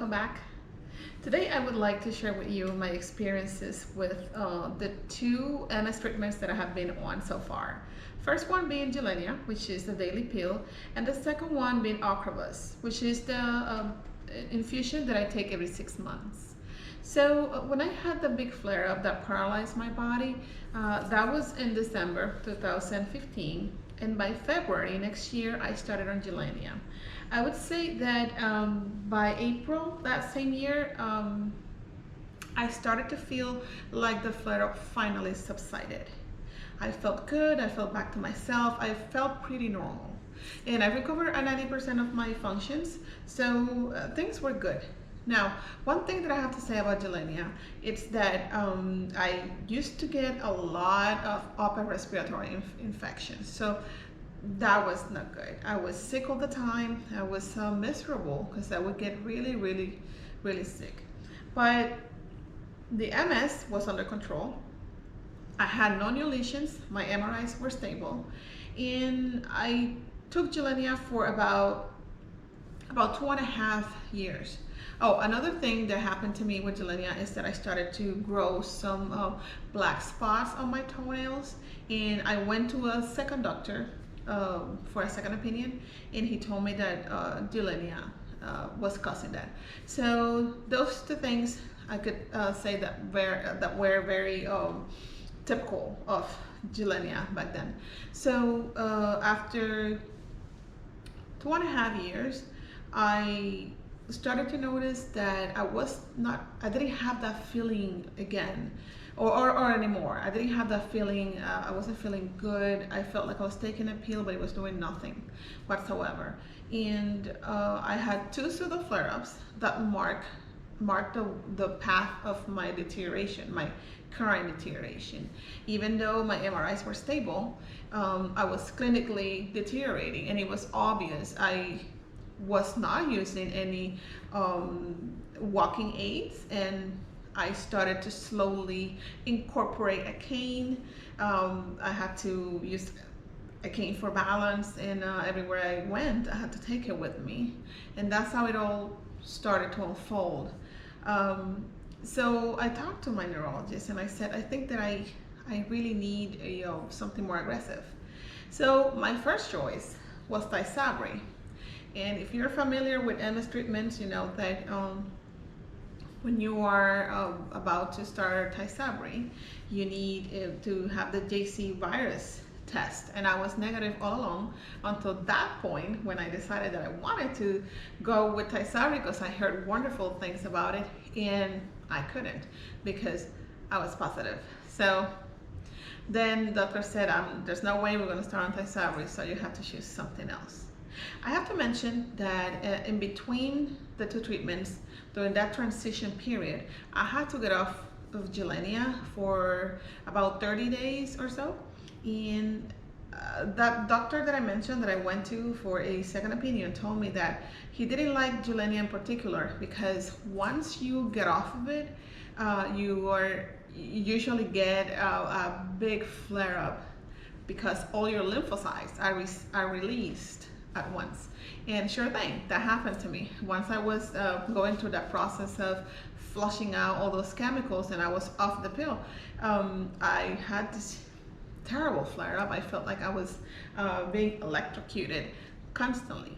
welcome back. Today I would like to share with you my experiences with the two MS treatments that I have been on so far. First one being Gilenia, which is the daily pill, and the second one being Ocrevus, which is the infusion that I take every 6 months. So when I had the big flare-up that paralyzed my body, that was in December 2015, and by February next year I started on Gilenia. I would say that by April that same year, I started to feel like the flare-up finally subsided. I felt good, I felt back to myself, I felt pretty normal. And I recovered 90% of my functions, so things were good. Now, one thing that I have to say about Gilenia, it's that I used to get a lot of upper respiratory infections. So that was not good. I was sick all the time. I was miserable because I would get really sick. But the MS was under control. I had no new lesions. My MRIs were stable. And I took Gilenia for about 2.5 years. Oh, another thing that happened to me with Gilenia is that I started to grow some black spots on my toenails, and I went to a second doctor for a second opinion, and he told me that Gilenia was causing that. So those two things I could say that were very typical of Gilenia back then. So after 2.5 years, I started to notice that I didn't have that feeling again, or anymore. I didn't have that feeling, I wasn't feeling good. I felt like I was taking a pill, but it was doing nothing whatsoever. And I had two pseudo flare-ups that marked the path of my deterioration, my current deterioration. Even though my MRIs were stable, I was clinically deteriorating, and it was obvious. I was not using any walking aids, and I started to slowly incorporate a cane. I had to use a cane for balance, and everywhere I went I had to take it with me, and that's how it all started to unfold. So I talked to my neurologist, and I said, I think that I really need something more aggressive. So my first choice was Tysabri. And if you're familiar with MS treatments, you know that when you are about to start Tysabri, you need to have the JC virus test. And I was negative all along until that point when I decided that I wanted to go with Tysabri because I heard wonderful things about it, and I couldn't because I was positive. So then the doctor said, there's no way we're going to start on Tysabri, so you have to choose something else. I have to mention that in between the two treatments, during that transition period, I had to get off of Gilenia for about 30 days or so. And that doctor that I mentioned that I went to for a second opinion told me that he didn't like Gilenia in particular because once you get off of it, you usually get a big flare-up because all your lymphocytes are released at once. And sure thing, that happened to me. Once I was going through that process of flushing out all those chemicals and I was off the pill, I had this terrible flare-up. I felt like I was being electrocuted constantly.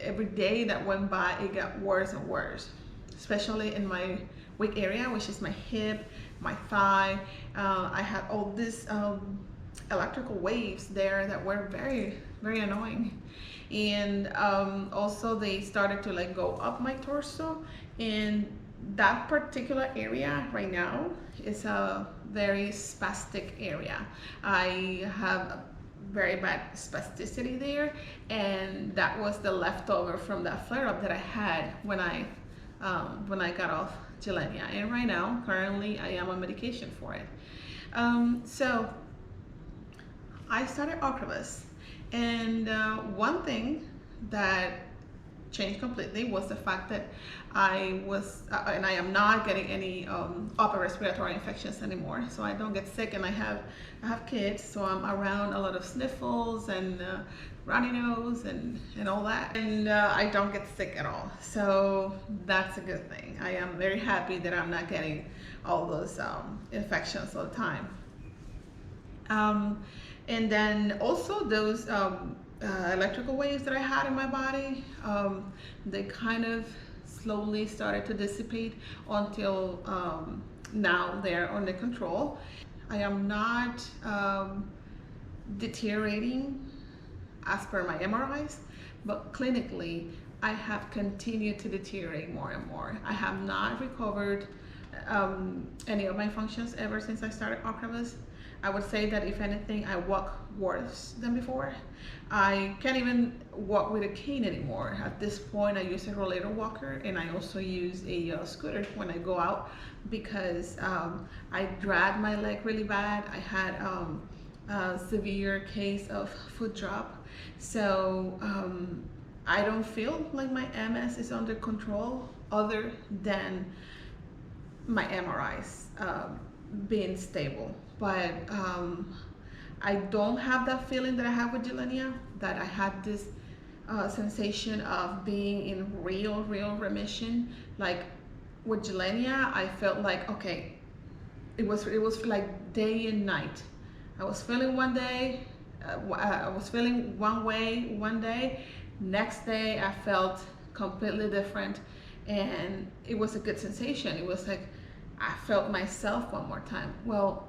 Every day that went by, it got worse and worse, especially in my weak area, which is my hip, my thigh. I had all these electrical waves there that were very annoying. And also they started to go up my torso, and that particular area right now is a very spastic area. I have very bad spasticity there, and that was the leftover from that flare-up that I had when I got off Gilenia. And right now, currently, I am on medication for it. So I started Ocrevus, and one thing that changed completely was the fact that I was, and I am not getting any upper respiratory infections anymore. So I don't get sick, and I have kids, so I'm around a lot of sniffles and runny nose and all that, and I don't get sick at all. So that's a good thing. I am very happy that I'm not getting all those infections all the time. And then also those electrical waves that I had in my body, they kind of slowly started to dissipate until now they're under control. I am not deteriorating as per my MRIs, but clinically I have continued to deteriorate more and more. I have not recovered any of my functions ever since I started Ocrevus. I would say that if anything, I walk worse than before. I can't even walk with a cane anymore. At this point, I use a rollator walker, and I also use a scooter when I go out because I drag my leg really bad. I had a severe case of foot drop. So I don't feel like my MS is under control other than my MRIs being stable. But I don't have that feeling that I have with Gilenia, that I had this sensation of being in real remission. Like with Gilenia, I felt like, okay, it was like day and night. I was feeling one day, I was feeling one way one day, next day I felt completely different, and it was a good sensation. It was like I felt myself one more time. Well,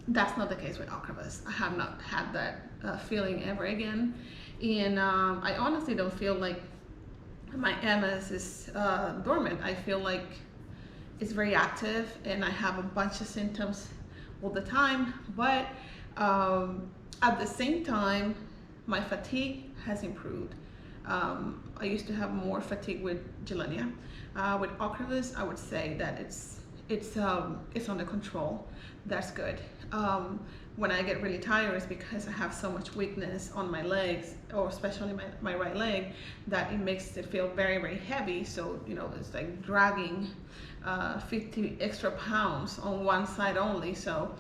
that's not the case with Ocrevus. I have not had that feeling ever again, and I honestly don't feel like my MS is dormant. I feel like it's very active, and I have a bunch of symptoms all the time, but at the same time, my fatigue has improved. I used to have more fatigue with Gilenia. With Ocrevus, I would say that it's under control. That's good. When I get really tired, it's because I have so much weakness on my legs, or especially my right leg, that it makes it feel very heavy. So, you know, it's like dragging 50 extra pounds on one side only. So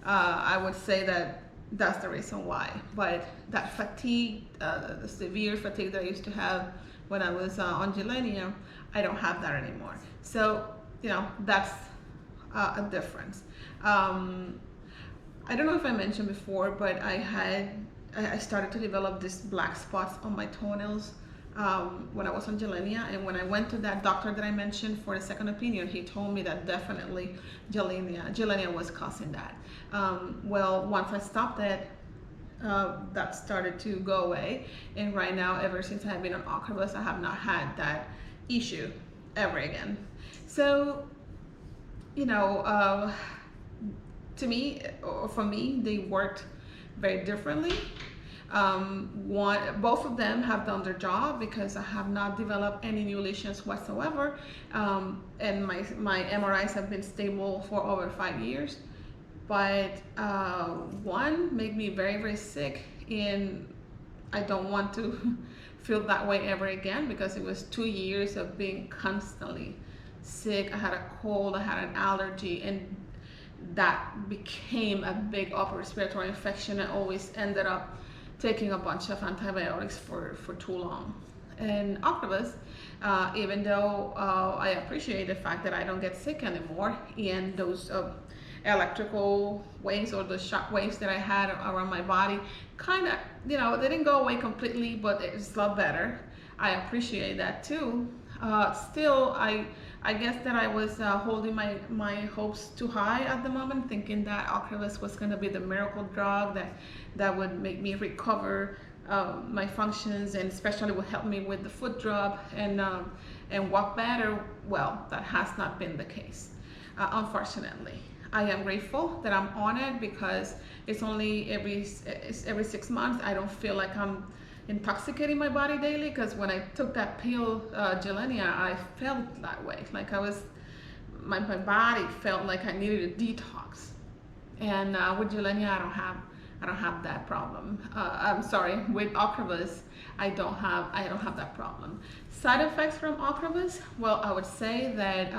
I would say that that's the reason why. But that fatigue, the severe fatigue that I used to have when I was on Gilenia, I don't have that anymore. So, you know, that's a difference. I don't know if I mentioned before, but I started to develop these black spots on my toenails when I was on Gilenia, and when I went to that doctor that I mentioned for a second opinion, he told me that definitely Gilenia was causing that. Well, once I stopped it, that started to go away, and right now, ever since I have been on Ocrevus, I have not had that issue ever again. So, you know, to me, or for me, they worked very differently. Both of them have done their job because I have not developed any new lesions whatsoever, and my MRIs have been stable for over 5 years. But one made me very sick, and I don't want to feel that way ever again, because it was 2 years of being constantly sick. I had a cold, I had an allergy, and that became a big upper respiratory infection. I always ended up taking a bunch of antibiotics for too long. And Ocrevus, even though I appreciate the fact that I don't get sick anymore, and those electrical waves or the shock waves that I had around my body kind of, you know, they didn't go away completely, but it's a lot better. I appreciate that too. Still, I guess that I was holding my hopes too high at the moment, thinking that Ocrevus was going to be the miracle drug that would make me recover my functions, and especially would help me with the foot drop and walk better. Well, that has not been the case, unfortunately. I am grateful that I'm on it, because it's only every 6 months. I don't feel like I'm intoxicating my body daily, because when I took that pill, Gilenia, I felt that way. Like my body felt like I needed a detox. And with Gilenia, I don't have I don't have that problem. I'm sorry, with Ocrevus, I don't have that problem. Side effects from Ocrevus, well, I would say that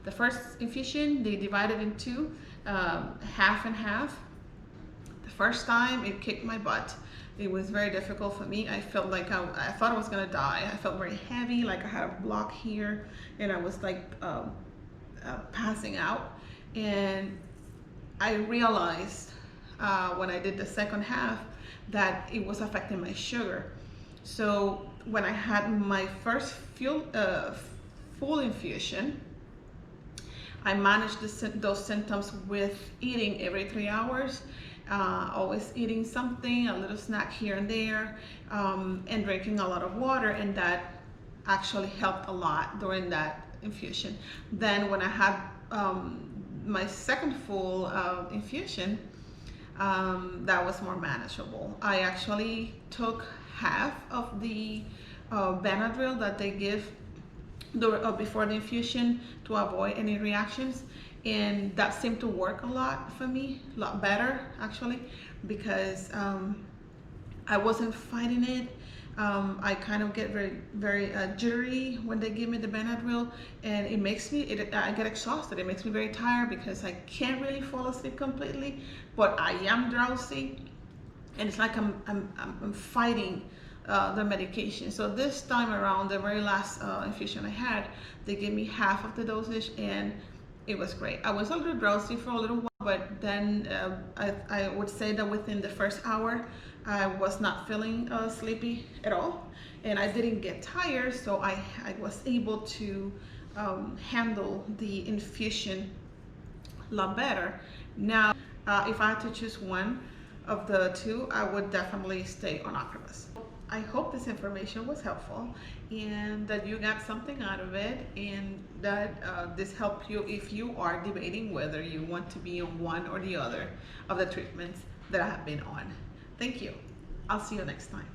the first infusion, they divided into half and half. The first time, it kicked my butt. It was very difficult for me. I felt like I thought I was gonna die. I felt very heavy, like I had a block here, and I was like passing out. And I realized when I did the second half that it was affecting my sugar. So when I had my first full infusion, I managed those symptoms with eating every 3 hours, always eating something, a little snack here and there, and drinking a lot of water, and that actually helped a lot during that infusion. Then when I had my second full infusion, that was more manageable. I actually took half of the Benadryl that they give before the infusion to avoid any reactions, and that seemed to work a lot for me, a lot better actually, because I wasn't fighting it. I kind of get very jittery when they give me the Benadryl, and it makes me, I get exhausted. It makes me very tired because I can't really fall asleep completely, but I am drowsy, and it's like I'm fighting the medication. So this time around, the very last infusion I had, they gave me half of the dosage, and it was great. I was a little drowsy for a little while, but then I would say that within the first hour, I was not feeling sleepy at all, and I didn't get tired, so I was able to handle the infusion a lot better. Now, if I had to choose one of the two, I would definitely stay on Ocrevus. I hope this information was helpful and that you got something out of it, and that this helped you if you are debating whether you want to be on one or the other of the treatments that I have been on. Thank you. I'll see you next time.